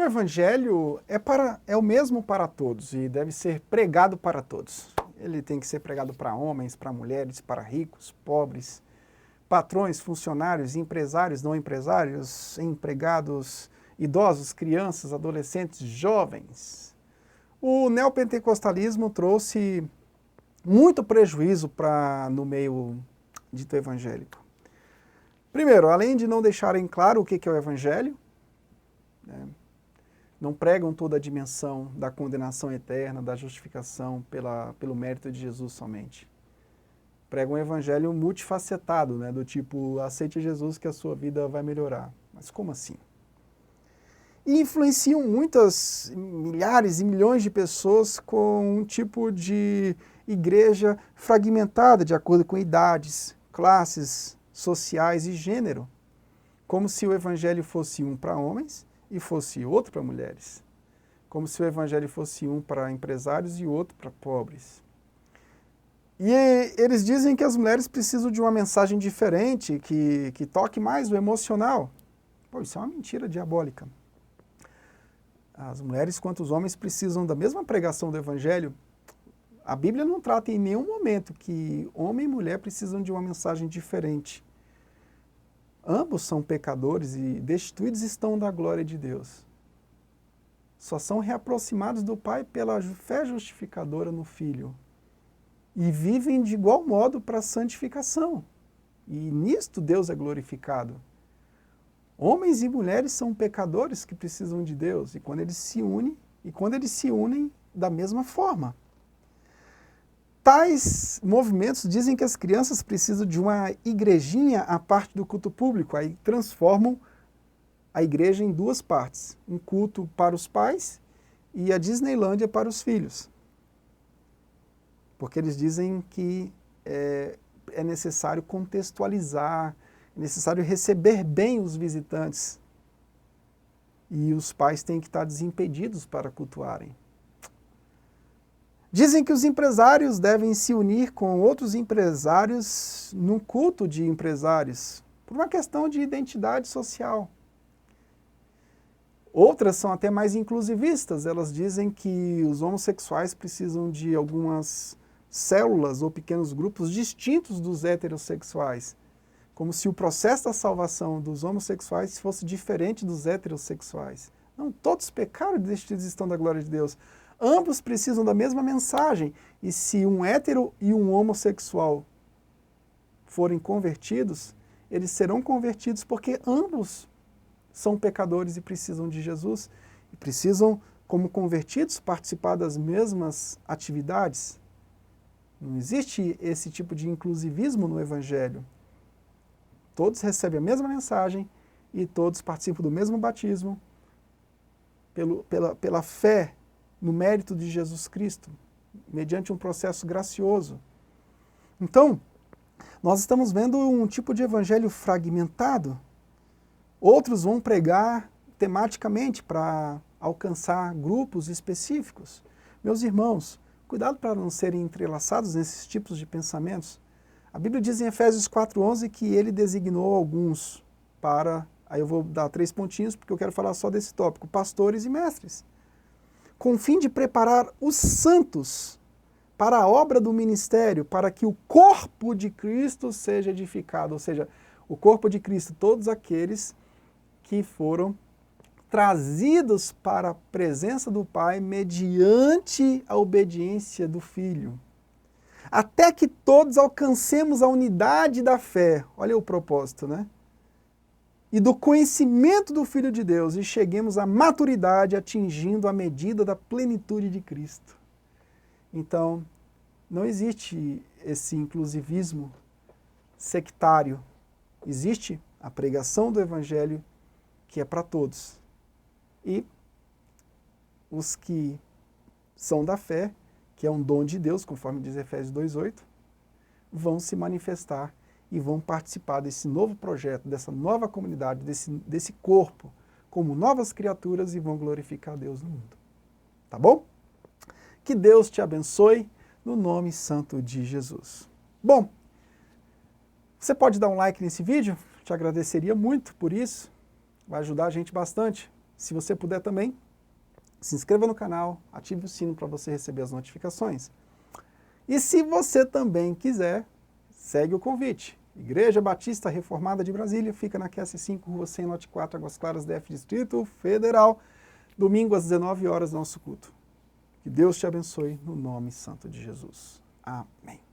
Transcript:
O Evangelho é o mesmo para todos e deve ser pregado para todos. Ele tem que ser pregado para homens, para mulheres, para ricos, pobres, patrões, funcionários, empresários, não empresários, empregados, idosos, crianças, adolescentes, jovens. O neopentecostalismo trouxe muito prejuízo no meio dito evangélico. Primeiro, além de não deixarem claro o que é o Evangelho, né, não pregam toda a dimensão da condenação eterna, da justificação pelo mérito de Jesus somente. Pregam um evangelho multifacetado, né, do tipo, aceite Jesus que a sua vida vai melhorar. Mas como assim? E influenciam muitas, milhares e milhões de pessoas com um tipo de igreja fragmentada de acordo com idades, classes sociais e gênero. Como se o evangelho fosse um para homens e fosse outro para mulheres. Como se o evangelho fosse um para empresários e outro para pobres. E eles dizem que as mulheres precisam de uma mensagem diferente, que toque mais o emocional. Pô, isso é uma mentira diabólica. As mulheres quanto os homens precisam da mesma pregação do evangelho. A Bíblia não trata em nenhum momento que homem e mulher precisam de uma mensagem diferente. Ambos são pecadores e destituídos estão da glória de Deus. Só são reaproximados do Pai pela fé justificadora no Filho. E vivem de igual modo para a santificação. E nisto Deus é glorificado. Homens e mulheres são pecadores que precisam de Deus. E quando eles se unem da mesma forma. Tais movimentos dizem que as crianças precisam de uma igrejinha à parte do culto público, aí transformam a igreja em duas partes, um culto para os pais e a Disneylândia para os filhos. Porque eles dizem que é necessário contextualizar, é necessário receber bem os visitantes e os pais têm que estar desimpedidos para cultuarem. Dizem que os empresários devem se unir com outros empresários num culto de empresários, por uma questão de identidade social. Outras são até mais inclusivistas, elas dizem que os homossexuais precisam de algumas células ou pequenos grupos distintos dos heterossexuais, como se o processo da salvação dos homossexuais fosse diferente dos heterossexuais. Não, todos pecaram e destituídos estão da glória de Deus. Ambos precisam da mesma mensagem, e se um hétero e um homossexual forem convertidos, eles serão convertidos porque ambos são pecadores e precisam de Jesus, e precisam, como convertidos, participar das mesmas atividades. Não existe esse tipo de inclusivismo no Evangelho. Todos recebem a mesma mensagem e todos participam do mesmo batismo pela fé no mérito de Jesus Cristo, mediante um processo gracioso. Então, nós estamos vendo um tipo de evangelho fragmentado. Outros vão pregar tematicamente para alcançar grupos específicos. Meus irmãos, cuidado para não serem entrelaçados nesses tipos de pensamentos. A Bíblia diz em Efésios 4:11 que ele designou alguns para, aí eu vou dar 3 pontinhos porque eu quero falar só desse tópico, pastores e mestres, com o fim de preparar os santos para a obra do ministério, para que o corpo de Cristo seja edificado, ou seja, o corpo de Cristo, todos aqueles que foram trazidos para a presença do Pai mediante a obediência do Filho. Até que todos alcancemos a unidade da fé, olha o propósito, né? E do conhecimento do Filho de Deus, e cheguemos à maturidade, atingindo a medida da plenitude de Cristo. Então, não existe esse inclusivismo sectário. Existe a pregação do Evangelho, que é para todos. E os que são da fé, que é um dom de Deus, conforme diz Efésios 2:8, vão se manifestar e vão participar desse novo projeto, dessa nova comunidade, desse corpo, como novas criaturas e vão glorificar Deus no mundo. Tá bom? Que Deus te abençoe no nome santo de Jesus. Bom, você pode dar um like nesse vídeo? Te agradeceria muito por isso. Vai ajudar a gente bastante. Se você puder também, se inscreva no canal, ative o sino para você receber as notificações. E se você também quiser, segue o convite. Igreja Batista Reformada de Brasília, fica na QS5, Rua 100, Lote 4, Águas Claras, DF, Distrito Federal. Domingo às 19 horas, nosso culto. Que Deus te abençoe no nome santo de Jesus. Amém.